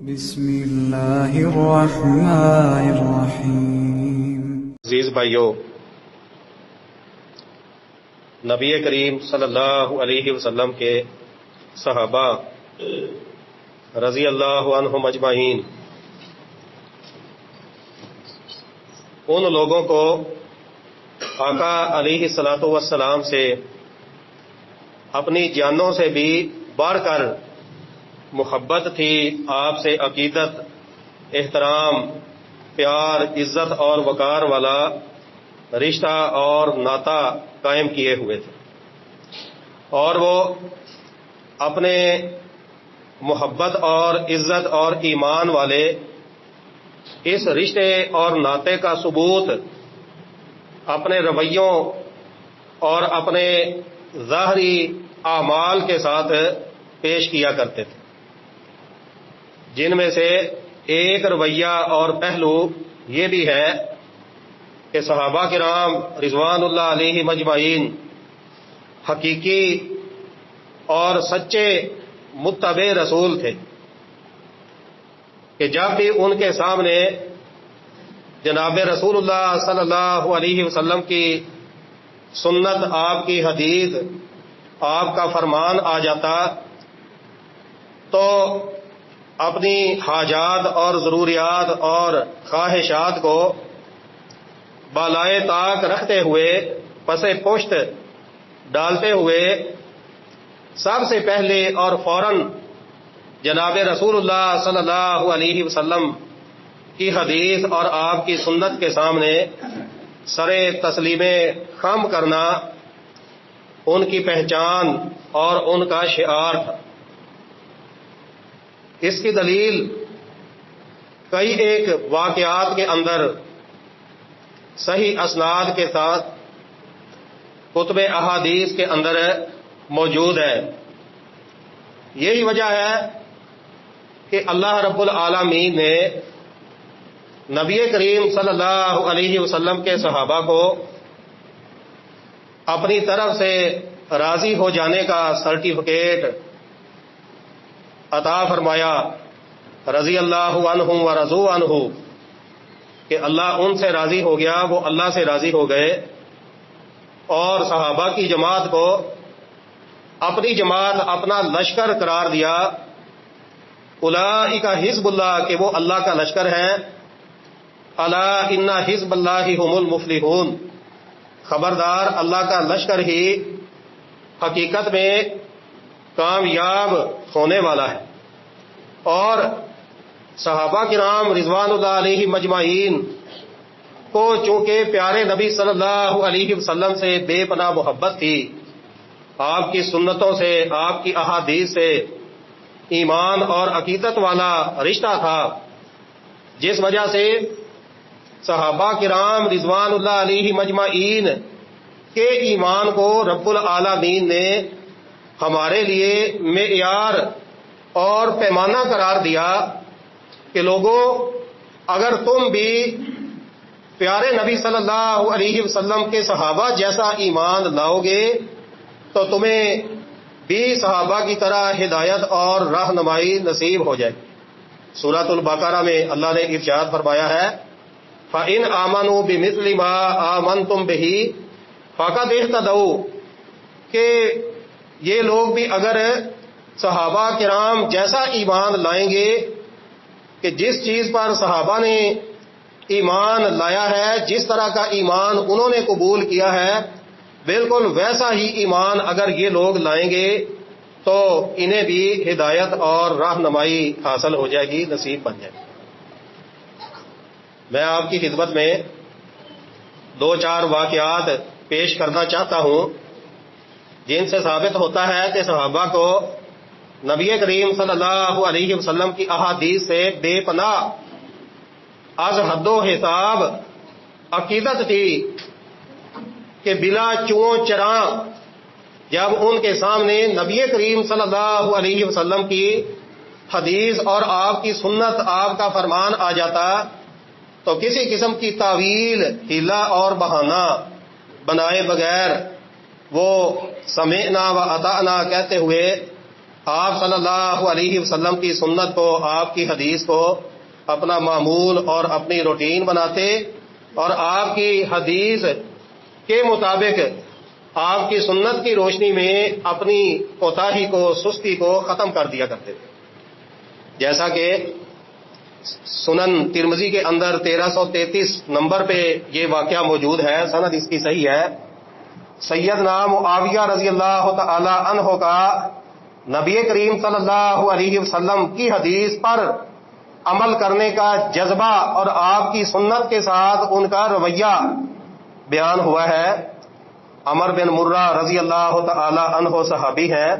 بسم اللہ الرحمن الرحیم۔ عزیز بھائیو، نبی کریم صلی اللہ علیہ وسلم کے صحابہ رضی اللہ عنہم اجمعین، ان لوگوں کو آقا علیہ الصلوۃ والسلام سے اپنی جانوں سے بھی بڑھ کر محبت تھی، آپ سے عقیدت، احترام، پیار، عزت اور وقار والا رشتہ اور ناطہ قائم کیے ہوئے تھے، اور وہ اپنے محبت اور عزت اور ایمان والے اس رشتے اور ناطے کا ثبوت اپنے رویوں اور اپنے ظاہری اعمال کے ساتھ پیش کیا کرتے تھے، جن میں سے ایک رویہ اور پہلو یہ بھی ہے کہ صحابہ کرام رضوان اللہ علیہ مجمعین حقیقی اور سچے متبع رسول تھے، کہ جب بھی ان کے سامنے جناب رسول اللہ صلی اللہ علیہ وسلم کی سنت، آپ کی حدیث، آپ کا فرمان آ جاتا تو اپنی حاجات اور ضروریات اور خواہشات کو بالائے طاق رکھتے ہوئے، پس پشت ڈالتے ہوئے، سب سے پہلے اور فوراً جناب رسول اللہ صلی اللہ علیہ وسلم کی حدیث اور آپ کی سنت کے سامنے سر تسلیم خم کرنا ان کی پہچان اور ان کا شعار تھا۔ اس کی دلیل کئی ایک واقعات کے اندر صحیح اسناد کے ساتھ کتب احادیث کے اندر موجود ہے۔ یہی وجہ ہے کہ اللہ رب العالمین نے نبی کریم صلی اللہ علیہ وسلم کے صحابہ کو اپنی طرف سے راضی ہو جانے کا سرٹیفکیٹ عطا فرمایا، رضی اللہ عنہم و رضوا عنہ، کہ اللہ ان سے راضی ہو گیا، وہ اللہ سے راضی ہو گئے، اور صحابہ کی جماعت کو اپنی جماعت، اپنا لشکر قرار دیا۔ اولئک حزب اللہ، کہ وہ اللہ کا لشکر ہے۔ الا ان حزب اللہ هم المفلحون، خبردار اللہ کا لشکر ہی حقیقت میں کامیاب ہونے والا ہے۔ اور صحابہ کرام رضوان اللہ علیہ مجمعین کو چونکہ پیارے نبی صلی اللہ علیہ وسلم سے بے پناہ محبت تھی، آپ کی سنتوں سے، آپ کی احادیث سے ایمان اور عقیدت والا رشتہ تھا، جس وجہ سے صحابہ کرام رضوان اللہ علیہ مجمعین کے ایمان کو رب العالمین نے ہمارے لیے معیار اور پیمانہ قرار دیا کہ لوگوں، اگر تم بھی پیارے نبی صلی اللہ علیہ وسلم کے صحابہ جیسا ایمان لاؤ گے تو تمہیں بھی صحابہ کی طرح ہدایت اور رہنمائی نصیب ہو جائے گی۔ سورۃ البقرہ میں اللہ نے ارشاد فرمایا ہے، فَإِنْ آمَنُوا بِمِثْلِ مَا آمَنْتُمْ بِهِ فَقَدِ اهْتَدَوْا، کہ یہ لوگ بھی اگر صحابہ کرام جیسا ایمان لائیں گے کہ جس چیز پر صحابہ نے ایمان لایا ہے، جس طرح کا ایمان انہوں نے قبول کیا ہے، بالکل ویسا ہی ایمان اگر یہ لوگ لائیں گے تو انہیں بھی ہدایت اور رہنمائی حاصل ہو جائے گی، نصیب بن جائے گی۔ میں آپ کی خدمت میں دو چار واقعات پیش کرنا چاہتا ہوں جن سے ثابت ہوتا ہے کہ صحابہ کو نبی کریم صلی اللہ علیہ وسلم کی احادیث سے بے پناہ از حد و حساب عقیدت تھی، کہ بلا چوں چراں جب ان کے سامنے نبی کریم صلی اللہ علیہ وسلم کی حدیث اور آپ کی سنت، آپ کا فرمان آ جاتا تو کسی قسم کی تعویل، ہیلا اور بہانہ بنائے بغیر وہ سمعنا و اطعنا کہتے ہوئے آپ صلی اللہ علیہ وسلم کی سنت کو، آپ کی حدیث کو اپنا معمول اور اپنی روٹین بناتے اور آپ کی حدیث کے مطابق آپ کی سنت کی روشنی میں اپنی کوتاہی کو، سستی کو ختم کر دیا کرتے تھے. جیسا کہ سنن ترمذی کے اندر 1333 نمبر پہ یہ واقعہ موجود ہے، سند اس کی صحیح ہے. سیدنا معاویہ رضی اللہ تعالی عنہ کا نبی کریم صلی اللہ علیہ وسلم کی حدیث پر عمل کرنے کا جذبہ اور آپ کی سنت کے ساتھ ان کا رویہ بیان ہوا ہے. عمر بن مرہ رضی اللہ تعالی عنہ صحابی ہیں.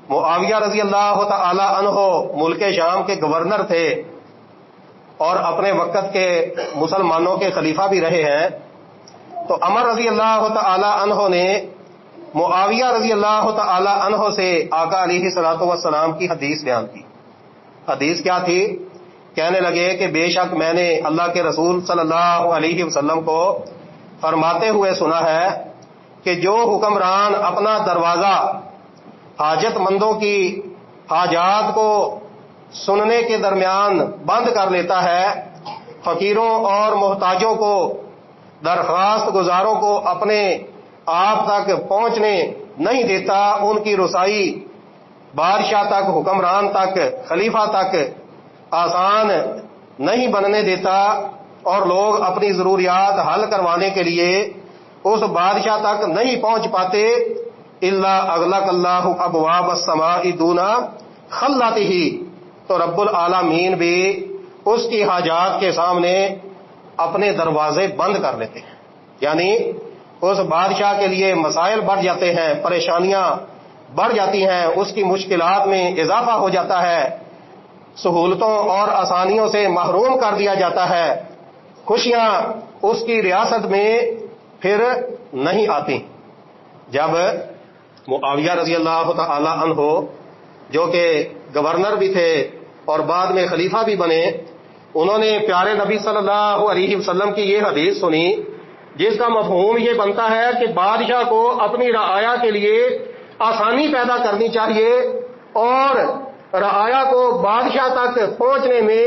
معاویہ رضی اللہ تعالی عنہ ملک شام کے گورنر تھے اور اپنے وقت کے مسلمانوں کے خلیفہ بھی رہے ہیں. تو عمر رضی اللہ تعالی عنہ نے معاویہ رضی اللہ تعالی عنہ سے آقا علیہ الصلوۃ والسلام کی حدیث بیان کی. حدیث کیا تھی؟ کہنے لگے کہ بے شک میں نے اللہ کے رسول صلی اللہ علیہ وسلم کو فرماتے ہوئے سنا ہے کہ جو حکمران اپنا دروازہ حاجت مندوں کی حاجات کو سننے کے درمیان بند کر لیتا ہے، فقیروں اور محتاجوں کو، درخواست گزاروں کو اپنے آپ تک پہنچنے نہیں دیتا، ان کی رسائی بادشاہ تک، حکمران تک، خلیفہ تک آسان نہیں بننے دیتا، اور لوگ اپنی ضروریات حل کروانے کے لیے اس بادشاہ تک نہیں پہنچ پاتے، الا اغلق اللہ ابواب السماء دون خلتہ، تو رب العالمین بھی اس کی حاجات کے سامنے اپنے دروازے بند کر لیتے ہیں. یعنی اس بادشاہ کے لیے مسائل بڑھ جاتے ہیں، پریشانیاں بڑھ جاتی ہیں، اس کی مشکلات میں اضافہ ہو جاتا ہے، سہولتوں اور آسانیوں سے محروم کر دیا جاتا ہے، خوشیاں اس کی ریاست میں پھر نہیں آتی. جب معاویہ رضی اللہ تعالی عنہ جو کہ گورنر بھی تھے اور بعد میں خلیفہ بھی بنے، انہوں نے پیارے نبی صلی اللہ علیہ وسلم کی یہ حدیث سنی جس کا مفہوم یہ بنتا ہے کہ بادشاہ کو اپنی رعایا کے لیے آسانی پیدا کرنی چاہیے اور رعایا کو بادشاہ تک پہنچنے میں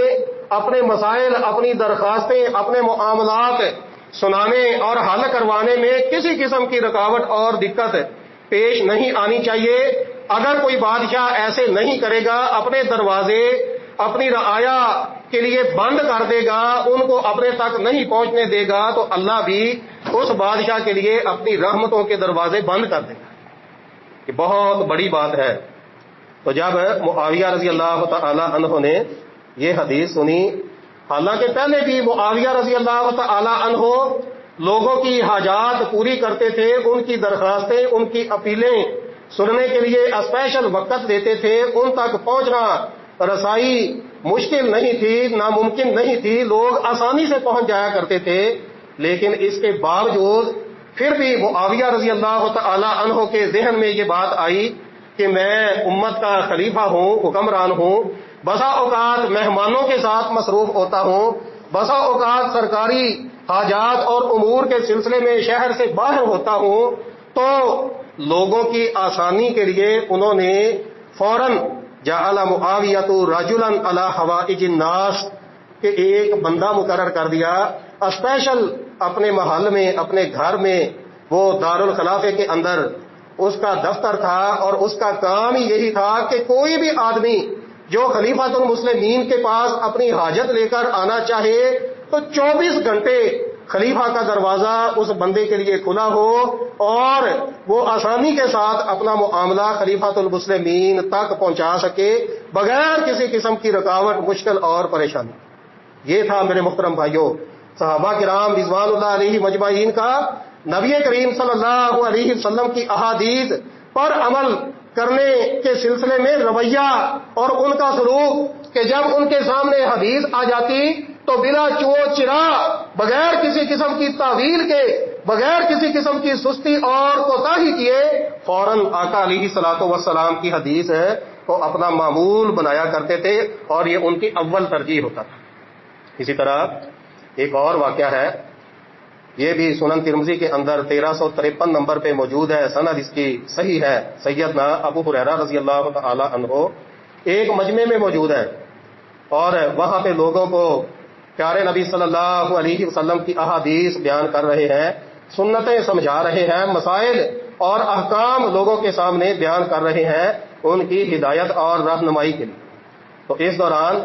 اپنے مسائل، اپنی درخواستیں، اپنے معاملات سنانے اور حل کروانے میں کسی قسم کی رکاوٹ اور دقت پیش نہیں آنی چاہیے. اگر کوئی بادشاہ ایسے نہیں کرے گا، اپنے دروازے اپنی رعایا کے لیے بند کر دے گا، ان کو اپنے تک نہیں پہنچنے دے گا، تو اللہ بھی اس بادشاہ کے لیے اپنی رحمتوں کے دروازے بند کر دے گا. یہ بہت بڑی بات ہے. تو جب معاویہ رضی اللہ تعالی عنہ نے یہ حدیث سنی، حالانکہ پہلے بھی معاویہ رضی اللہ تعالی عنہ لوگوں کی حاجات پوری کرتے تھے، ان کی درخواستیں، ان کی اپیلیں سننے کے لیے اسپیشل وقت دیتے تھے، ان تک پہنچنا رسائی مشکل نہیں تھی، ناممکن نہیں تھی، لوگ آسانی سے پہنچ جایا کرتے تھے. لیکن اس کے باوجود پھر بھی معاویہ رضی اللہ تعالی عنہ کے ذہن میں یہ بات آئی کہ میں امت کا خلیفہ ہوں، حکمران ہوں، بسا اوقات مہمانوں کے ساتھ مصروف ہوتا ہوں، بسا اوقات سرکاری حاجات اور امور کے سلسلے میں شہر سے باہر ہوتا ہوں. تو لوگوں کی آسانی کے لیے انہوں نے فوراً جعل معاویہ رجلا علی حوائج الناس کہ ایک بندہ مقرر کر دیا اسپیشل اپنے محل میں، اپنے گھر میں، وہ دارالخلافے کے اندر اس کا دفتر تھا اور اس کا کام ہی یہی تھا کہ کوئی بھی آدمی جو خلیفۃ المسلمین کے پاس اپنی حاجت لے کر آنا چاہے تو 24 گھنٹے خلیفہ کا دروازہ اس بندے کے لیے کھلا ہو اور وہ آسانی کے ساتھ اپنا معاملہ خلیفۃ المسلمین تک پہنچا سکے بغیر کسی قسم کی رکاوٹ، مشکل اور پریشانی. یہ تھا میرے محترم بھائیوں صحابہ کرام رضوان اللہ علیہ مجمعین کا نبی کریم صلی اللہ علیہ وسلم کی احادیث پر عمل کرنے کے سلسلے میں رویہ اور ان کا سلوک کہ جب ان کے سامنے حدیث آ جاتی تو بلا چو چرا، بغیر کسی قسم کی تعویل کے، بغیر کسی قسم کی سستی اور کوتاہی کیے فوراً آقا علیہ الصلوۃ والسلام کی حدیث ہے کو اپنا معمول بنایا کرتے تھے اور یہ ان کی اول ترجیح ہوتا تھا. اسی طرح ایک اور واقعہ ہے یہ بھی سنن ترمذی کے اندر 1353 نمبر پہ موجود ہے، سند اس کی صحیح ہے۔ سیدنا ابو ہریرہ رضی اللہ تعالی عنہ ایک مجمع میں موجود ہے اور وہاں پہ لوگوں کو پیارے نبی صلی اللہ علیہ وسلم کی احادیث بیان کر رہے ہیں، سنتیں سمجھا رہے ہیں، مسائل اور احکام لوگوں کے سامنے بیان کر رہے ہیں ان کی ہدایت اور رہنمائی کے لیے۔ تو اس دوران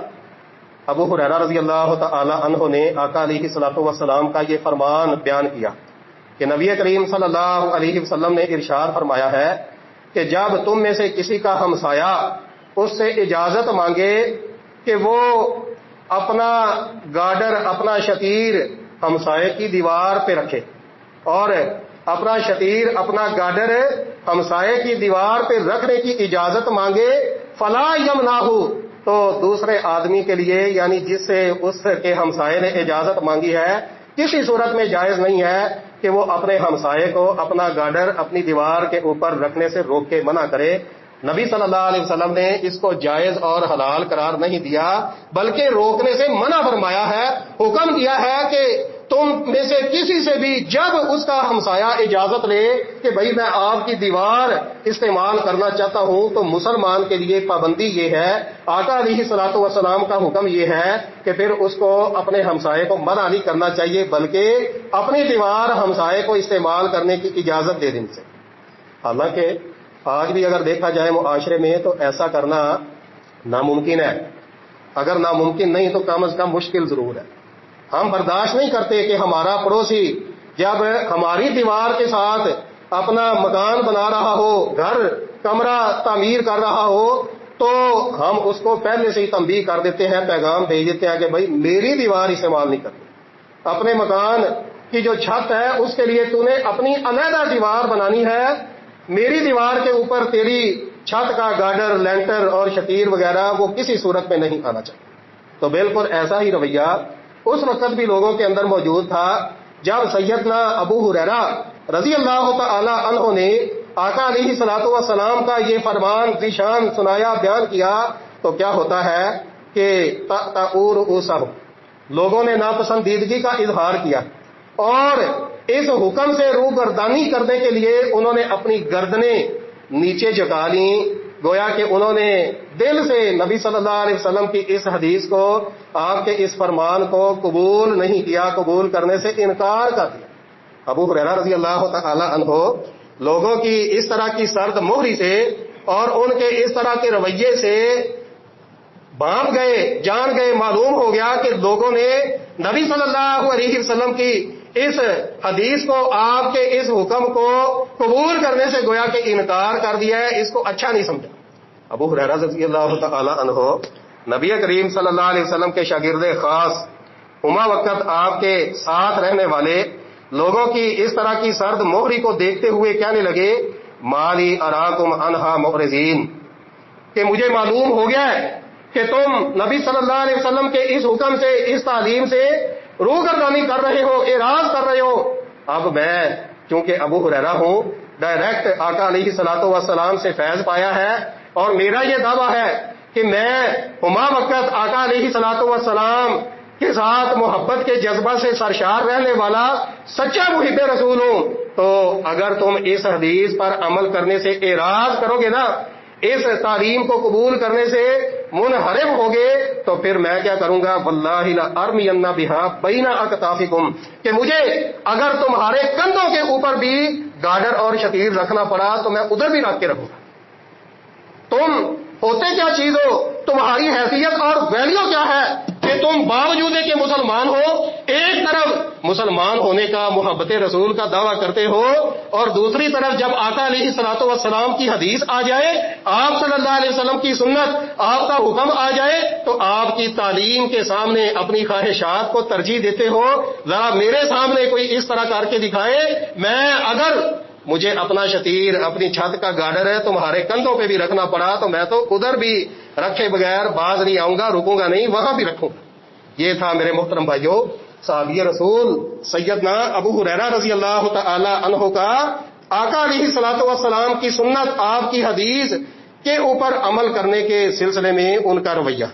ابو ہریرہ رضی اللہ تعالی عنہ نے آقا علیہ الصلوۃ والسلام کا یہ فرمان بیان کیا کہ نبی کریم صلی اللہ علیہ وسلم نے ارشاد فرمایا ہے کہ جب تم میں سے کسی کا ہمسایہ اس سے اجازت مانگے کہ وہ اپنا گارڈر، اپنا شتیر ہمسائے کی دیوار پہ رکھے، اور اپنا شتیر، اپنا گارڈر ہمسائے کی دیوار پہ رکھنے کی اجازت مانگے، فلا یمنعہ، تو دوسرے آدمی کے لیے یعنی جس سے اس کے ہمسائے نے اجازت مانگی ہے، کسی صورت میں جائز نہیں ہے کہ وہ اپنے ہمسائے کو اپنا گارڈر اپنی دیوار کے اوپر رکھنے سے روک کے منع کرے۔ نبی صلی اللہ علیہ وسلم نے اس کو جائز اور حلال قرار نہیں دیا، بلکہ روکنے سے منع فرمایا ہے، حکم دیا ہے کہ تم میں سے کسی سے بھی جب اس کا ہمسایہ اجازت لے کہ بھئی میں آپ کی دیوار استعمال کرنا چاہتا ہوں، تو مسلمان کے لیے پابندی یہ ہے، آقا علیہ الصلوۃ والسلام کا حکم یہ ہے کہ پھر اس کو اپنے ہمسائے کو منع نہیں کرنا چاہیے، بلکہ اپنی دیوار ہمسائے کو استعمال کرنے کی اجازت دے دیں سے۔ حالانکہ آج بھی اگر دیکھا جائے معاشرے میں تو ایسا کرنا ناممکن ہے، اگر ناممکن نہیں تو کم از کم مشکل ضرور ہے۔ ہم برداشت نہیں کرتے کہ ہمارا پڑوسی جب ہماری دیوار کے ساتھ اپنا مکان بنا رہا ہو، گھر کمرہ تعمیر کر رہا ہو، تو ہم اس کو پہلے سے ہی تنبیہ کر دیتے ہیں، پیغام بھیج دیتے ہیں کہ بھائی میری دیوار استعمال نہیں کرنی، اپنے مکان کی جو چھت ہے اس کے لیے تو نے اپنی علیحدہ دیوار بنانی ہے، میری دیوار کے اوپر تیری چھت کا گارڈر، لینٹر اور شتیر وغیرہ وہ کسی صورت میں نہیں آنا چاہیے۔ تو بالکل ایسا ہی رویہ اس وقت بھی لوگوں کے اندر موجود تھا جب سیدنا ابو ہریرہ رضی اللہ تعالی عنہ نے آقا علیہ الصلوۃ والسلام کا یہ فرمان ذیشان سنایا، بیان کیا، تو کیا ہوتا ہے کہ تأور رؤوسہم، لوگوں نے ناپسندیدگی کا اظہار کیا اور اس حکم سے روگردانی کرنے کے لیے انہوں نے اپنی گردنیں نیچے جھکا لیں، گویا کہ انہوں نے دل سے نبی صلی اللہ علیہ وسلم کی اس حدیث کو، آپ کے اس فرمان کو قبول نہیں کیا، قبول کرنے سے انکار کر دیا۔ ابو ہریرہ رضی اللہ تعالی عنہ لوگوں کی اس طرح کی سرد مہری سے اور ان کے اس طرح کے رویے سے بھانپ گئے، جان گئے، معلوم ہو گیا کہ لوگوں نے نبی صلی اللہ علیہ وسلم کی اس حدیث کو، آپ کے اس حکم کو قبول کرنے سے گویا کہ انکار کر دیا ہے، اس کو اچھا نہیں سمجھا۔ ابو ہریرہ رضی اللہ تعالی عنہ نبی کریم صلی اللہ علیہ وسلم کے شاگرد خاص، ہما وقت آپ کے ساتھ رہنے والے لوگوں کی اس طرح کی سرد مہری کو دیکھتے ہوئے کہنے لگے، مالی اراکم عنہا معرضین، کہ مجھے معلوم ہو گیا ہے کہ تم نبی صلی اللہ علیہ وسلم کے اس حکم سے، اس تعلیم سے روگردانی کر رہے ہو، اعراض کر رہے ہو۔ اب میں چونکہ ابو ہریرہ ہوں، ڈائریکٹ آقا علیہ الصلوۃ والسلام سے فیض پایا ہے، اور میرا یہ دعویٰ ہے کہ میں ہما وقت آقا علیہ الصلوۃ والسلام کے ساتھ محبت کے جذبہ سے سرشار رہنے والا سچا محب رسول ہوں، تو اگر تم اس حدیث پر عمل کرنے سے اعراض کرو گے نا، اس تعلیم کو قبول کرنے سے منحرف ہوگے، تو پھر میں کیا کروں گا، واللہ لارمین بہا بین اکتافکم، کہ مجھے اگر تمہارے کندھوں کے اوپر بھی گارڈر اور شتیر رکھنا پڑا تو میں ادھر بھی رکھ کے رکھوں گا۔ تم ہوتے کیا چیز ہو، تمہاری حیثیت اور ویلیو کیا ہے کہ تم باوجود کہ مسلمان ہو، ایک طرف مسلمان ہونے کا، محبت رسول کا دعویٰ کرتے ہو، اور دوسری طرف جب آقا علیہ الصلوۃ والسلام کی حدیث آ جائے، آپ صلی اللہ علیہ وسلم کی سنت، آپ کا حکم آ جائے، تو آپ کی تعلیم کے سامنے اپنی خواہشات کو ترجیح دیتے ہو۔ ذرا میرے سامنے کوئی اس طرح کر کے دکھائے، میں اگر مجھے اپنا شتیر، اپنی چھت کا گارڈر ہے، تمہارے کندھوں پہ بھی رکھنا پڑا تو میں تو ادھر بھی رکھے بغیر باز نہیں آؤں گا، رکوں گا نہیں، وہاں بھی رکھوں گا۔ یہ تھا میرے محترم بھائیو صحابی رسول سیدنا ابو ہریرہ رضی اللہ تعالی عنہ کا آقا علیہ الصلوۃ والسلام کی سنت، آپ کی حدیث کے اوپر عمل کرنے کے سلسلے میں ان کا رویہ۔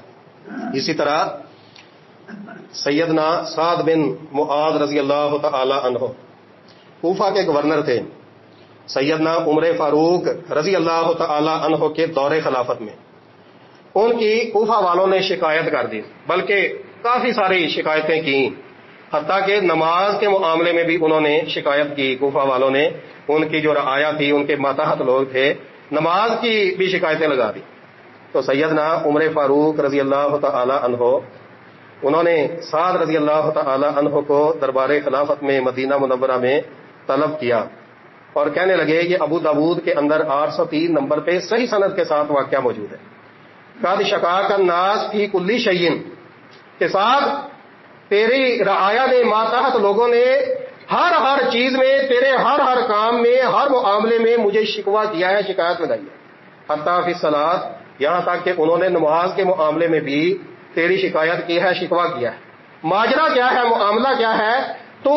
اسی طرح سیدنا سعد بن معاذ رضی اللہ تعالی عنہ کوفہ کے گورنر تھے. سیدنا عمر فاروق رضی اللہ تعالی عنہ کے دور خلافت میں ان کی کوفہ والوں نے شکایت کر دی، بلکہ کافی ساری شکایتیں کی، حتیٰ کہ نماز کے معاملے میں بھی انہوں نے شکایت کی. کوفہ والوں نے ان کی جو رعایا تھی، ان کے ماتحت لوگ تھے، نماز کی بھی شکایتیں لگا دی. تو سیدنا عمر فاروق رضی اللہ تعالی عنہ انہوں نے سعد رضی اللہ تعالی عنہ کو دربار خلافت میں مدینہ منورہ میں طلب کیا اور کہنے لگے، یہ ابو داود کے اندر 803 نمبر پہ صحیح سند کے ساتھ واقعہ موجود ہے، قد شکاک الناس فی کل شیء، کے ساتھ تیری رعایا نے، ماتحت لوگوں نے ہر چیز میں، تیرے ہر کام میں، ہر معاملے میں مجھے شکوہ کیا ہے، شکایت لگائی ہے. حتیٰ فی الصلاۃ، یہاں تک کہ انہوں نے نماز کے معاملے میں بھی تیری شکایت کی ہے، شکوہ کیا ہے. ماجرا کیا ہے، معاملہ کیا ہے، تو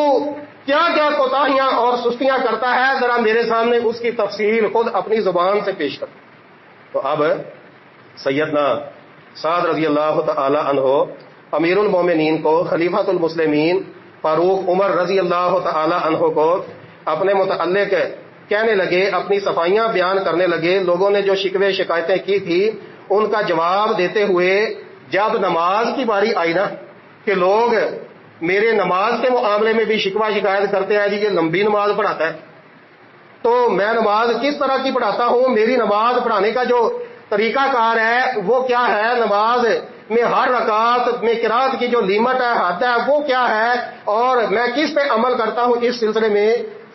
کیا کیا کوتاہیاں اور سستیاں کرتا ہے، ذرا میرے سامنے اس کی تفصیل خود اپنی زبان سے پیش کر. تو اب سیدنا سعد رضی اللہ تعالی عنہ امیر المومنین کو، خلیفۃ المسلمین فاروق عمر رضی اللہ تعالی عنہ کو اپنے متعلق کہنے لگے، اپنی صفائیاں بیان کرنے لگے. لوگوں نے جو شکوے شکایتیں کی تھی ان کا جواب دیتے ہوئے جب نماز کی باری آئی نا، کہ لوگ میرے نماز کے معاملے میں بھی شکوہ شکایت کرتے ہیں، جی یہ لمبی نماز پڑھاتا ہے، تو میں نماز کس طرح کی پڑھاتا ہوں، میری نماز پڑھانے کا جو طریقہ کار ہے وہ کیا ہے، نماز میں ہر رکعت میں قرات کی جو لیمٹ ہے، حد ہے، وہ کیا ہے، اور میں کس پہ عمل کرتا ہوں. اس سلسلے میں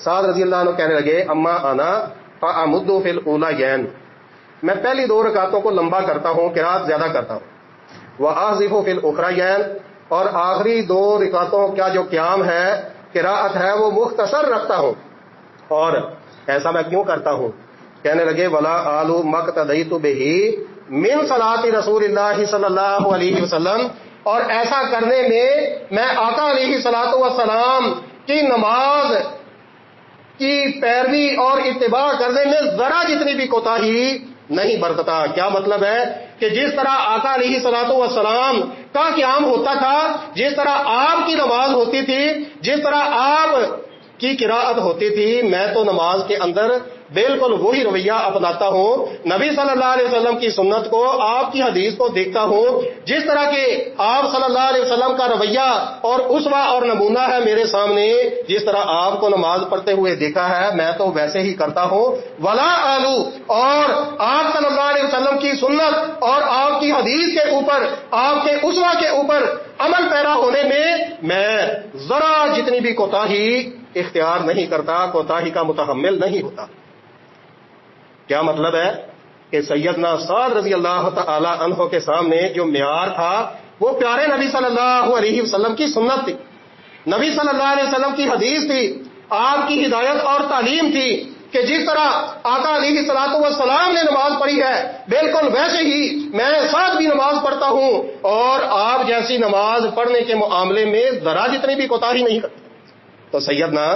سعد رضی اللہ عنہ کہنے لگے، اما انا فامد فی الاولیین، میں پہلی 2 رکعتوں کو لمبا کرتا ہوں، قرات زیادہ کرتا ہوں. واعزف فی الاخرین، اور آخری 2 رکعتوں کا جو قیام ہے، قرات ہے، وہ مختصر رکھتا ہوں. اور ایسا میں کیوں کرتا ہوں؟ کہنے لگے، ولا آل مقتدیت بہ من صلاۃ رسول اللہ صلی اللہ علیہ وسلم، اور ایسا کرنے میں آقا علیہ الصلوۃ والسلام کی نماز کی پیروی اور اتباع کرنے میں ذرا جتنی بھی کوتاہی نہیں برتتا. کیا مطلب ہے کہ جس طرح آقا علیہ الصلوۃ والسلام کا قیام ہوتا تھا، جس طرح آپ کی نماز ہوتی تھی، جس طرح آپ کی قراءت ہوتی تھی، میں تو نماز کے اندر بالکل وہی رویہ اپناتا ہوں. نبی صلی اللہ علیہ وسلم کی سنت کو، آپ کی حدیث کو دیکھتا ہوں، جس طرح کے آپ صلی اللہ علیہ وسلم کا رویہ اور اسوہ اور نمونہ ہے میرے سامنے، جس طرح آپ کو نماز پڑھتے ہوئے دیکھا ہے، میں تو ویسے ہی کرتا ہوں. ولا آلو، اور آپ صلی اللہ علیہ وسلم کی سنت اور آپ کی حدیث کے اوپر، آپ کے اسوہ کے اوپر عمل پیرا ہونے میں ذرا جتنی بھی کوتاہی اختیار نہیں کرتا، کوتاہی کا متحمل نہیں ہوتا. کیا مطلب ہے کہ سیدنا سعد رضی اللہ تعالی عنہ کے سامنے جو معیار تھا وہ پیارے نبی صلی اللہ علیہ وسلم کی سنت تھی، نبی صلی اللہ علیہ وسلم کی حدیث تھی، آپ کی ہدایت اور تعلیم تھی کہ جس طرح آقا علیہ الصلوۃ والسلام نے نماز پڑھی ہے، بالکل ویسے ہی میں ساتھ بھی نماز پڑھتا ہوں، اور آپ جیسی نماز پڑھنے کے معاملے میں ذرا جتنی بھی کوتاہی نہیں کرتا. تو سیدنا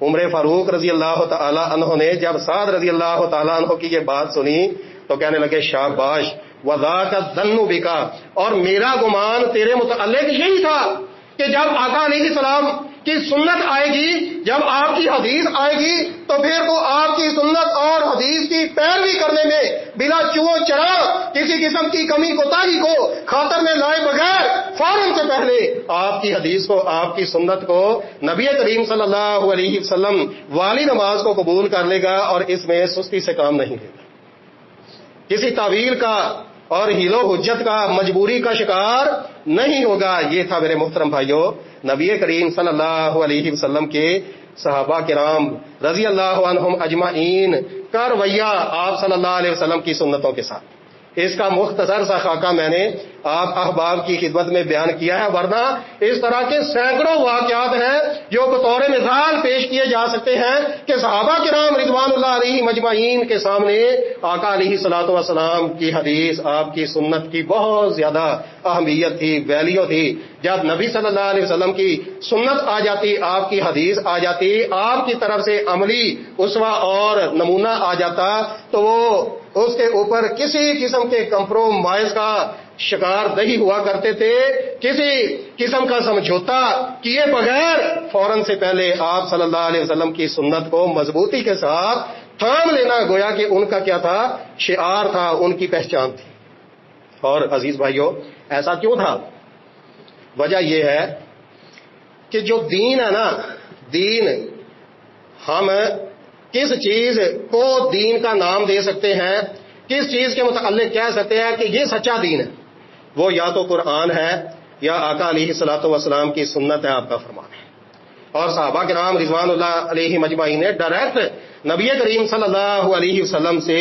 عمر فاروق رضی اللہ تعالی عنہ نے جب سعد رضی اللہ تعالی عنہ کی یہ بات سنی تو کہنے لگے، شاباش، وذاک الظن بک، اور میرا گمان تیرے متعلق یہی تھا کہ جب آقا علیہ السلام کی سنت آئے گی، جب آپ کی حدیث آئے گی، تو پھر تو آپ کی سنت اور حدیث کی پیروی کرنے میں بلا چوہ چرا کسی قسم کی کمی کوتاہی کو خاطر میں لائے بغیر فوراً سے پہلے آپ کی حدیث کو، آپ کی سنت کو نبی کریم صلی اللہ علیہ وسلم والی نماز کو قبول کر لے گا، اور اس میں سستی سے کام نہیں لے گا، کسی تعویل کا اور ہیل و حجت کا، مجبوری کا شکار نہیں ہوگا. یہ تھا میرے محترم بھائیوں نبی کریم صلی اللہ علیہ وسلم کے صحابہ کرام رضی اللہ عنہم اجمعین کا رویہ آپ صلی اللہ علیہ وسلم کی سنتوں کے ساتھ. اس کا مختصر سا خاکہ میں نے آپ احباب کی خدمت میں بیان کیا ہے، ورنہ اس طرح کے سینکڑوں واقعات ہیں جو بطور مثال پیش کیے جا سکتے ہیں کہ صحابہ کرام رضوان اللہ علیہ مجمعین کے سامنے آقا علیہ الصلوۃ والسلام کی حدیث، آپ کی سنت کی بہت زیادہ اہمیت تھی، ویلیو تھی. جب نبی صلی اللہ علیہ وسلم کی سنت آ جاتی، آپ کی حدیث آ جاتی، آپ کی طرف سے عملی اسوہ اور نمونہ آ جاتا، تو وہ اس کے اوپر کسی قسم کے کمپرومائز کا شکار دہی ہوا کرتے تھے، کسی قسم کا سمجھوتا کیے بغیر فوراً سے پہلے آپ صلی اللہ علیہ وسلم کی سنت کو مضبوطی کے ساتھ تھام لینا گویا کہ ان کا کیا تھا، شعار تھا، ان کی پہچان تھی۔ اور عزیز بھائیوں، ایسا کیوں تھا؟ وجہ یہ ہے کہ جو دین ہے نا، دین، ہم کس چیز کو دین کا نام دے سکتے ہیں، کس چیز کے متعلق کہہ سکتے ہیں کہ یہ سچا دین ہے، وہ یا تو قرآن ہے یا آقا علیہ الصلوۃ والسلام کی سنت ہے، آپ کا فرمان ہے۔ اور صحابہ کرام رضوان اللہ علیہ مجمعین نے ڈائریکٹ نبی کریم صلی اللہ علیہ وسلم سے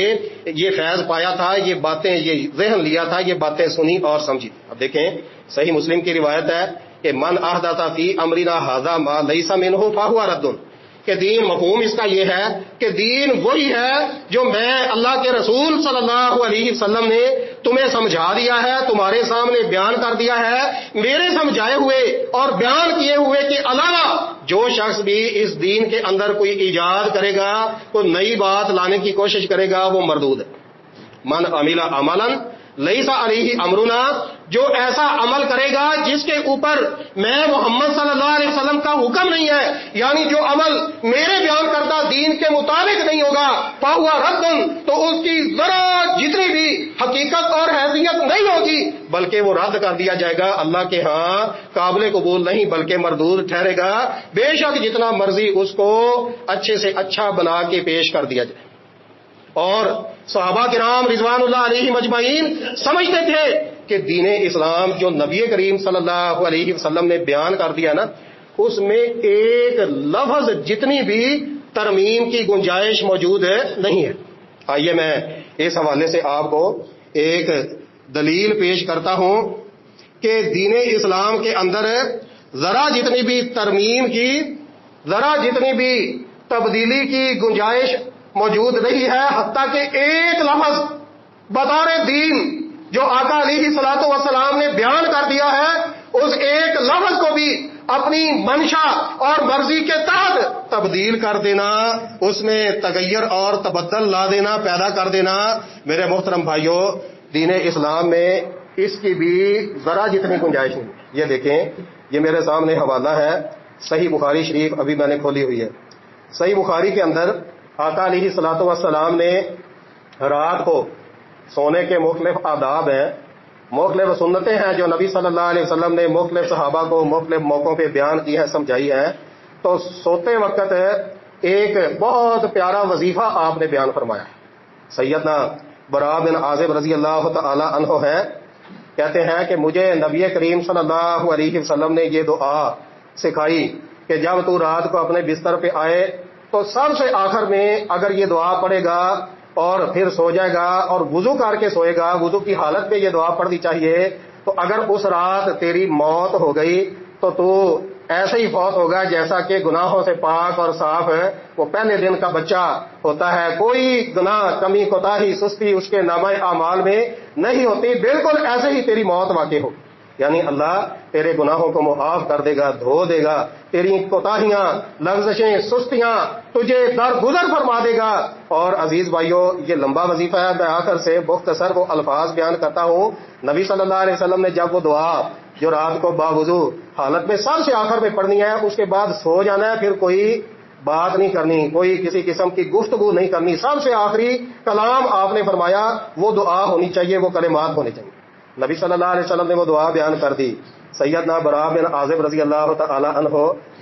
یہ فیض پایا تھا، یہ باتیں، یہ ذہن لیا تھا، یہ باتیں سنی اور سمجھی۔ اب دیکھیں، صحیح مسلم کی روایت ہے کہ من احدث فی امرنا ھذا ما لیس منہ فہو رد، کہ دین، مفہوم اس کا یہ ہے کہ دین وہی ہے جو میں اللہ کے رسول صلی اللہ علیہ وسلم نے تمہیں سمجھا دیا ہے، تمہارے سامنے بیان کر دیا ہے، میرے سمجھائے ہوئے اور بیان کیے ہوئے کے علاوہ جو شخص بھی اس دین کے اندر کوئی ایجاد کرے گا، کوئی نئی بات لانے کی کوشش کرے گا، وہ مردود ہے۔ من عمل عملا لیس علیہ امرنا، جو ایسا عمل کرے گا جس کے اوپر میں محمد صلی اللہ علیہ وسلم کا حکم نہیں ہے، یعنی جو عمل میرے بیان کردہ دین کے مطابق نہیں ہوگا، فہو رد، تو اس کی ذرا جتنی بھی حقیقت اور حیثیت نہیں ہوگی، بلکہ وہ رد کر دیا جائے گا، اللہ کے ہاں قابل قبول نہیں بلکہ مردود ٹھہرے گا، بے شک جتنا مرضی اس کو اچھے سے اچھا بنا کے پیش کر دیا جائے۔ اور صحابہ کرام رضوان اللہ علیہ مجمعین سمجھتے تھے کہ دین اسلام جو نبی کریم صلی اللہ علیہ وسلم نے بیان کر دیا نا، اس میں ایک لفظ جتنی بھی ترمیم کی گنجائش موجود نہیں ہے۔ آئیے میں اس حوالے سے آپ کو ایک دلیل پیش کرتا ہوں کہ دین اسلام کے اندر ذرا جتنی بھی ترمیم کی، ذرا جتنی بھی تبدیلی کی گنجائش موجود نہیں ہے، حتیٰ کہ ایک لفظ بطور دین جو آقا علیہ الصلوۃ والسلام نے بیان کر دیا ہے، اس ایک لفظ کو بھی اپنی منشا اور مرضی کے تحت تبدیل کر دینا، اس میں تغیر اور تبدل لا دینا، پیدا کر دینا، میرے محترم بھائیوں، دین اسلام میں اس کی بھی ذرا جتنی گنجائش نہیں۔ یہ دیکھیں، یہ میرے سامنے حوالہ ہے، صحیح بخاری شریف ابھی میں نے کھولی ہوئی ہے۔ صحیح بخاری کے اندر آقا علیہ الصلوۃ والسلام نے رات کو سونے کے مختلف آداب ہیں، مختلف سنتیں ہیں جو نبی صلی اللہ علیہ وسلم نے مختلف صحابہ کو مختلف موقعوں پہ بیان کی ہیں، سمجھائی ہیں۔ تو سوتے وقت ایک بہت پیارا وظیفہ آپ نے بیان فرمایا ہے۔ سیدنا برا بن عازب رضی اللہ تعالی عنہ ہے، کہتے ہیں کہ مجھے نبی کریم صلی اللہ علیہ وسلم نے یہ دعا سکھائی کہ جب تو رات کو اپنے بستر پہ آئے تو سب سے آخر میں اگر یہ دعا پڑھے گا اور پھر سو جائے گا اور وضو کر کے سوئے گا، وضو کی حالت میں یہ دعا پڑھنی چاہیے، تو اگر اس رات تیری موت ہو گئی تو ایسے ہی فوت ہوگا جیسا کہ گناہوں سے پاک اور صاف وہ پہلے دن کا بچہ ہوتا ہے، کوئی گناہ، کمی، کوتاہی، سستی اس کے نامہ اعمال میں نہیں ہوتی، بالکل ایسے ہی تیری موت واقع ہو۔ یعنی اللہ تیرے گناہوں کو معاف کر دے گا، دھو دے گا، تیری کوتاہیاں، لغزشیں، سستیاں تجھے درگزر فرما دے گا۔ اور عزیز بھائیوں، یہ لمبا وظیفہ ہے، میں آخر سے مختصر وہ الفاظ بیان کرتا ہوں۔ نبی صلی اللہ علیہ وسلم نے جب وہ دعا جو رات کو باوضو حالت میں سب سے آخر میں پڑھنی ہے، اس کے بعد سو جانا ہے، پھر کوئی بات نہیں کرنی، کوئی کسی قسم کی گفتگو نہیں کرنی، سب سے آخری کلام آپ نے فرمایا وہ دعا ہونی چاہیے، وہ کلمات ہونے چاہیے۔ نبی صلی اللہ علیہ وسلم نے وہ دعا بیان کر دی۔ سیدنا برا بن عازب رضی اللہ تعالی عنہ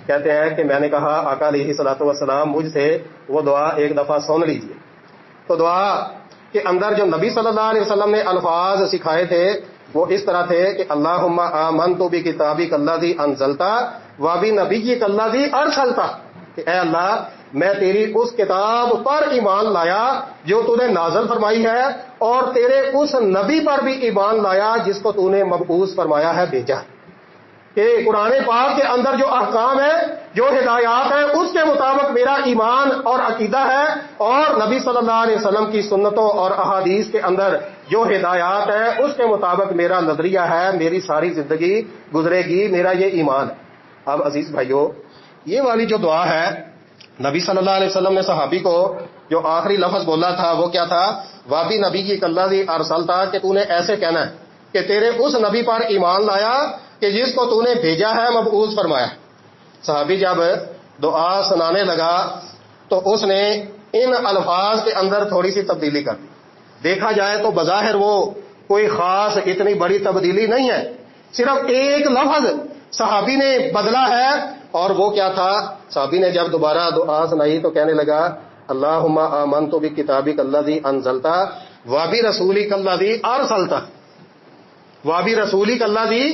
کہتے ہیں کہ میں نے کہا آقا علیہ الصلوۃ والسلام مجھ سے وہ دعا ایک دفعہ سن لیجیے۔ تو دعا کے اندر جو نبی صلی اللہ علیہ وسلم نے الفاظ سکھائے تھے وہ اس طرح تھے کہ اللہم آمنت بکتابک الذی انزلتا وبنبیک الذی ارسلتا، کہ اے اللہ میں تیری اس کتاب پر ایمان لایا جو تو نے نازل فرمائی ہے، اور تیرے اس نبی پر بھی ایمان لایا جس کو تو نے مبعوث فرمایا ہے، بھیجا ہے۔ کہ قرآن پاک کے اندر جو احکام ہے، جو ہدایات ہیں، اس کے مطابق میرا ایمان اور عقیدہ ہے، اور نبی صلی اللہ علیہ وسلم کی سنتوں اور احادیث کے اندر جو ہدایات ہیں اس کے مطابق میرا نظریہ ہے، میری ساری زندگی گزرے گی، میرا یہ ایمان ہے۔ اب عزیز بھائیو، یہ والی جو دعا ہے نبی صلی اللہ علیہ وسلم نے صحابی کو جو آخری لفظ بولا تھا وہ کیا تھا؟ وابی نبی کی کلّا دی ارسلتا، کہ تو نے ایسے کہنا ہے کہ تیرے اس نبی پر ایمان لایا کہ جس کو تو نے بھیجا ہے مبعوث فرمایا. صحابی جب دعا سنانے لگا تو اس نے ان الفاظ کے اندر تھوڑی سی تبدیلی کر دی. دیکھا جائے تو بظاہر وہ کوئی خاص اتنی بڑی تبدیلی نہیں ہے، صرف ایک لفظ صحابی نے بدلا ہے. اور وہ کیا تھا؟ صحابی نے جب دوبارہ دعا سنائی تو کہنے لگا اللہم آمنت بکتابک الذی انزلت وبرسولک الذی ارسلت وبرسولک الذی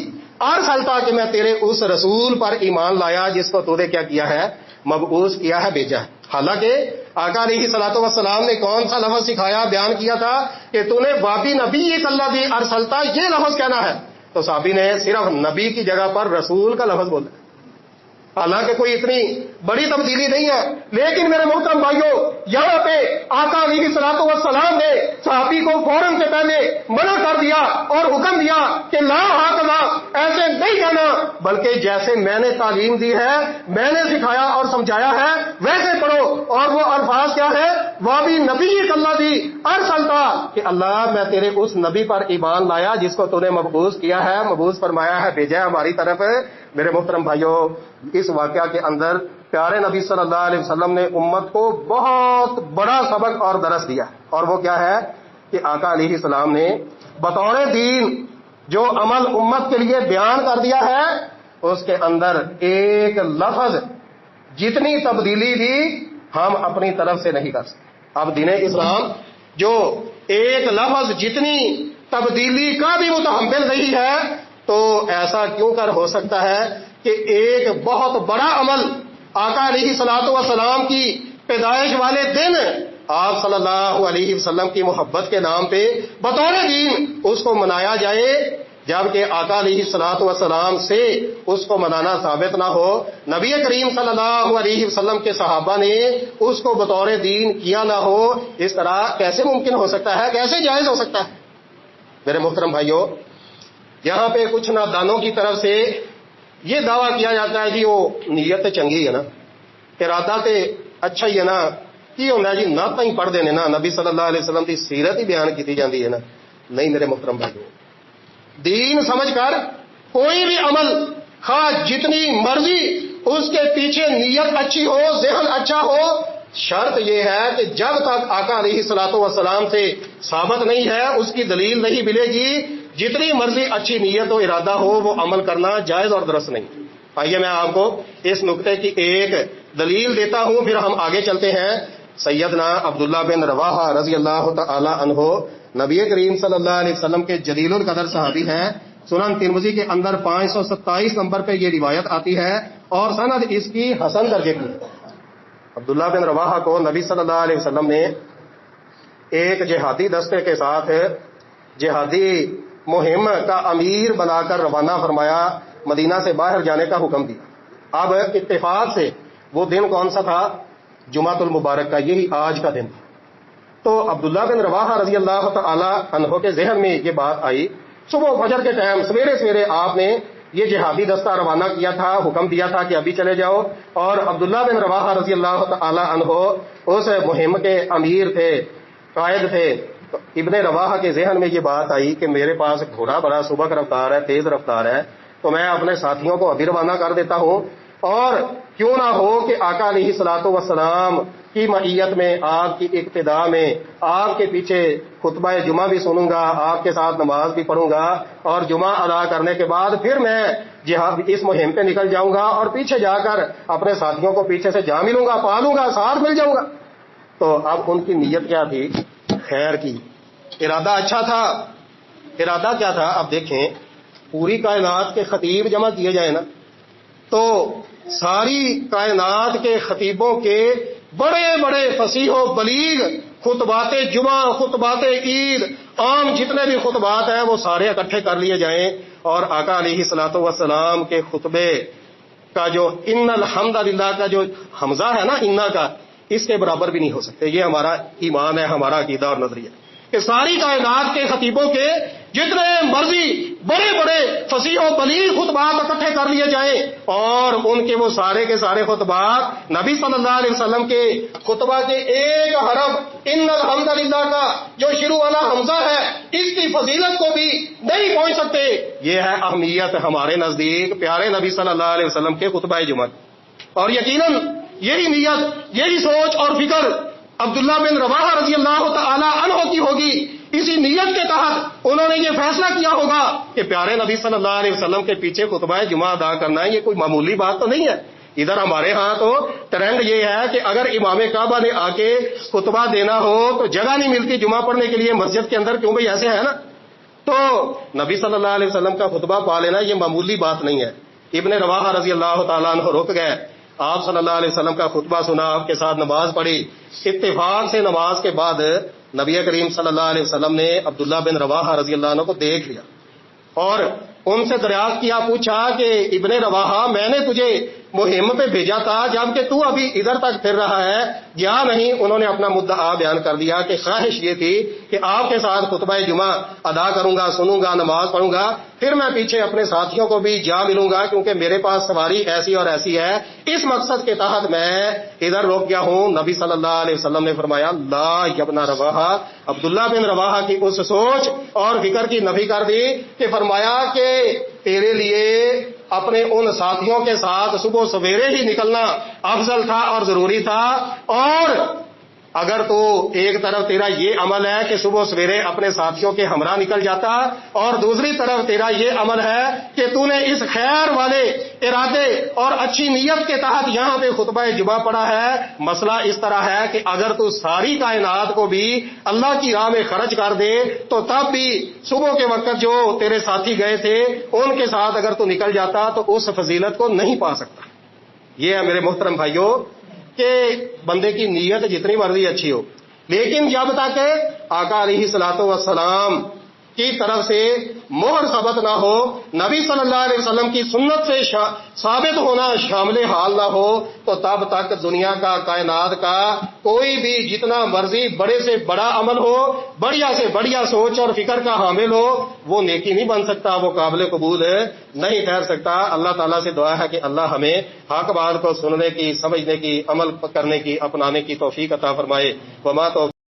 ارسلت، کہ میں تیرے اس رسول پر ایمان لایا جس کو تو نے کیا کیا ہے؟ مبعوث کیا ہے، بھیجا ہے. حالانکہ آقا علیہ الصلوۃ والسلام نے کون سا لفظ سکھایا، بیان کیا تھا کہ تو نے وبنبیک الذی ارسلت یہ لفظ کہنا ہے. تو صحابی نے صرف نبی کی جگہ پر رسول کا لفظ بولا. حالانکہ کوئی اتنی بڑی تبدیلی نہیں ہے، لیکن میرے محترم بھائیوں یہاں پہ آقا علیہ الصلوۃ والسلام نے صحابی کو فوراً سے پہلے منع کر دیا اور حکم دیا کہ لا ہاکذا، ایسے نہیں کہنا، بلکہ جیسے میں نے تعلیم دی ہے، میں نے سکھایا اور سمجھایا ہے ویسے پڑھو. اور وہ الفاظ کیا ہے؟ وبنبیک الذی ارسلت، کہ اللہ میں تیرے اس نبی پر ایمان لایا جس کو تو نے مبعوث کیا ہے، مبعوث فرمایا ہے، بھیجا ہے ہماری طرف. میرے محترم بھائیوں اس واقعہ کے اندر پیارے نبی صلی اللہ علیہ وسلم نے امت کو بہت بڑا سبق اور درس دیا، اور وہ کیا ہے کہ آقا علیہ السلام نے بطور دین جو عمل امت کے لیے بیان کر دیا ہے اس کے اندر ایک لفظ جتنی تبدیلی بھی ہم اپنی طرف سے نہیں کر سکتے. اب دین اسلام جو ایک لفظ جتنی تبدیلی کا بھی متحمل نہیں ہے، تو ایسا کیوں کر ہو سکتا ہے کہ ایک بہت بڑا عمل آقا علیہ الصلوۃ والسلام کی پیدائش والے دن آپ صلی اللہ علیہ وسلم کی محبت کے نام پہ بطور دین اس کو منایا جائے، جبکہ آقا علیہ الصلوۃ والسلام سے اس کو منانا ثابت نہ ہو، نبی کریم صلی اللہ علیہ وسلم کے صحابہ نے اس کو بطور دین کیا نہ ہو. اس طرح کیسے ممکن ہو سکتا ہے؟ کیسے جائز ہو سکتا ہے؟ میرے محترم بھائیوں یہاں پہ کچھ نادانوں کی طرف سے یہ دعویٰ کیا جاتا ہے جی وہ نیت چنگی ہے نا، ارادہ تے اچھا ہی ہے نا، کی ہونا جی نہ تھی پڑھ دینے نا، نبی صلی اللہ علیہ وسلم کی سیرت ہی بیان کی جاتی ہے نا. نہیں میرے محترم بھائیو، دین سمجھ کر کوئی بھی عمل خواہ جتنی مرضی اس کے پیچھے نیت اچھی ہو، ذہن اچھا ہو، شرط یہ ہے کہ جب تک آقا علیہ الصلوۃ والسلام سے ثابت نہیں ہے اس کی دلیل نہیں ملے گی، جتنی مرضی اچھی نیت و ارادہ ہو وہ عمل کرنا جائز اور درست نہیں. آئیے میں آپ کو اس نقطے کی ایک دلیل دیتا ہوں، پھر ہم آگے چلتے ہیں. سیدنا عبداللہ بن رواحہ رضی اللہ تعالی عنہ نبی کریم صلی اللہ علیہ وسلم کے جلیل القدر صحابی ہیں. سنن ترمذی کے اندر 527 نمبر پہ یہ روایت آتی ہے اور سند اس کی حسن درجے کی. عبداللہ بن رواحہ کو نبی صلی اللہ علیہ وسلم نے ایک جہادی دستے کے ساتھ جہادی مہم کا امیر بنا کر روانہ فرمایا، مدینہ سے باہر جانے کا حکم دیا. اب اتفاق سے وہ دن کون سا تھا؟ جمعۃ المبارک کا، یہی آج کا دن تھا. تو عبداللہ بن رواحہ رضی اللہ تعالی عنہ کے ذہن میں یہ بات آئی. صبح فجر کے ٹائم سویرے سویرے آپ نے یہ جہادی دستہ روانہ کیا تھا، حکم دیا تھا کہ ابھی چلے جاؤ. اور عبداللہ بن رواحہ رضی اللہ تعالی عنہ اس مہم کے امیر تھے، قائد تھے. تو ابن رواحہ کے ذہن میں یہ بات آئی کہ میرے پاس گھوڑا بڑا سبک رفتار ہے، تیز رفتار ہے، تو میں اپنے ساتھیوں کو ابھی روانہ کر دیتا ہوں، اور کیوں نہ ہو کہ آقا علیہ الصلوۃ والسلام کی معیت میں، آپ کی اقتداء میں، آپ کے پیچھے خطبہ جمعہ بھی سنوں گا، آپ کے ساتھ نماز بھی پڑھوں گا، اور جمعہ ادا کرنے کے بعد پھر میں جہاد اس مہم پہ نکل جاؤں گا اور پیچھے جا کر اپنے ساتھیوں کو پیچھے سے جا ملوں گا، پالوں گا، ساتھ مل جاؤں گا. تو اب ان کی نیت کیا تھی؟ خیر کی، ارادہ اچھا تھا. ارادہ کیا تھا؟ اب دیکھیں، پوری کائنات کے خطیب جمع کیے جائیں نا تو ساری کائنات کے خطیبوں کے بڑے بڑے فصیح و بلیغ خطبات جمعہ، خطبات عید، عام جتنے بھی خطبات ہیں وہ سارے اکٹھے کر لیے جائیں، اور آقا علیہ الصلوۃ والسلام کے خطبے کا جو ان الحمد للہ کا جو حمزہ ہے نا، انا کا، اس کے برابر بھی نہیں ہو سکتے. یہ ہمارا ایمان ہے، ہمارا عقیدہ اور نظریہ. کہ ساری کائنات کے خطیبوں کے جتنے مرضی بڑے بڑے فصیح و بلیغ خطبات اکٹھے کر لیے جائیں اور ان کے وہ سارے کے سارے خطبات نبی صلی اللہ علیہ وسلم کے خطبہ کے ایک حرف ان الحمدللہ کا جو شروع والا حمزہ ہے اس کی فضیلت کو بھی نہیں پہنچ سکتے. یہ ہے اہمیت ہمارے نزدیک پیارے نبی صلی اللہ علیہ وسلم کے خطبہ جمعہ. اور یقیناً یہی نیت یہی سوچ اور فکر عبداللہ بن رواحہ رضی اللہ تعالی عنہ کی ہوگی. اسی نیت کے تحت انہوں نے یہ فیصلہ کیا ہوگا کہ پیارے نبی صلی اللہ علیہ وسلم کے پیچھے خطبہ جمعہ ادا کرنا ہے یہ کوئی معمولی بات تو نہیں ہے. ادھر ہمارے ہاں تو ٹرینڈ یہ ہے کہ اگر امام کعبہ نے آ کے خطبہ دینا ہو تو جگہ نہیں ملتی جمعہ پڑھنے کے لیے مسجد کے اندر, کیوں بھائی ایسے ہے نا. تو نبی صلی اللہ علیہ وسلم کا خطبہ پا لینا یہ معمولی بات نہیں ہے. ابن رواحہ رضی اللہ تعالیٰ عنہ رک گئے, آپ صلی اللہ علیہ وسلم کا خطبہ سنا, آپ کے ساتھ نماز پڑھی. اتفاق سے نماز کے بعد نبی کریم صلی اللہ علیہ وسلم نے عبداللہ بن رواحہ رضی اللہ عنہ کو دیکھ لیا اور ان سے دریافت کیا, پوچھا کہ ابن رواحہ میں نے تجھے مہم پہ بھیجا تھا جبکہ تو ابھی ادھر تک پھر رہا ہے یا نہیں. انہوں نے اپنا مدعا بیان کر دیا کہ خواہش یہ تھی کہ آپ کے ساتھ خطبہ جمعہ ادا کروں گا, سنوں گا, نماز پڑھوں گا, پھر میں پیچھے اپنے ساتھیوں کو بھی جا ملوں گا کیونکہ میرے پاس سواری ایسی اور ایسی ہے. اس مقصد کے تحت میں ادھر روک گیا ہوں. نبی صلی اللہ علیہ وسلم نے فرمایا لا ابن رواحہ, عبداللہ بن رواحہ کی اس سوچ اور فکر کی نفی کر دی کہ فرمایا کہ تیرے لیے اپنے ان ساتھیوں کے ساتھ صبح سویرے ہی نکلنا افضل تھا اور ضروری تھا. اور اگر تو ایک طرف تیرا یہ عمل ہے کہ صبح سویرے اپنے ساتھیوں کے ہمراہ نکل جاتا اور دوسری طرف تیرا یہ عمل ہے کہ تو نے اس خیر والے ارادے اور اچھی نیت کے تحت یہاں پہ خطبہ جمعہ پڑھا ہے. مسئلہ اس طرح ہے کہ اگر تو ساری کائنات کو بھی اللہ کی راہ میں خرچ کر دے تو تب بھی صبح کے وقت جو تیرے ساتھی گئے تھے ان کے ساتھ اگر تو نکل جاتا تو اس فضیلت کو نہیں پا سکتا. یہ ہے میرے محترم بھائیوں کہ بندے کی نیت جتنی مرضی اچھی ہو لیکن جب تک آقا علیہ الصلوۃ والسلام کی طرف سے مہر ثبت نہ ہو, نبی صلی اللہ علیہ وسلم کی سنت سے ثابت ہونا شامل حال نہ ہو تو تب تک دنیا کا کائنات کا کوئی بھی جتنا مرضی بڑے سے بڑا عمل ہو, بڑھیا سے بڑھیا سوچ اور فکر کا حامل ہو, وہ نیکی نہیں بن سکتا, وہ قابل قبول نہیں ٹھہر سکتا. اللہ تعالیٰ سے دعا ہے کہ اللہ ہمیں حق بات کو سننے کی, سمجھنے کی, عمل کرنے کی, اپنانے کی توفیق عطا فرمائے. وما تو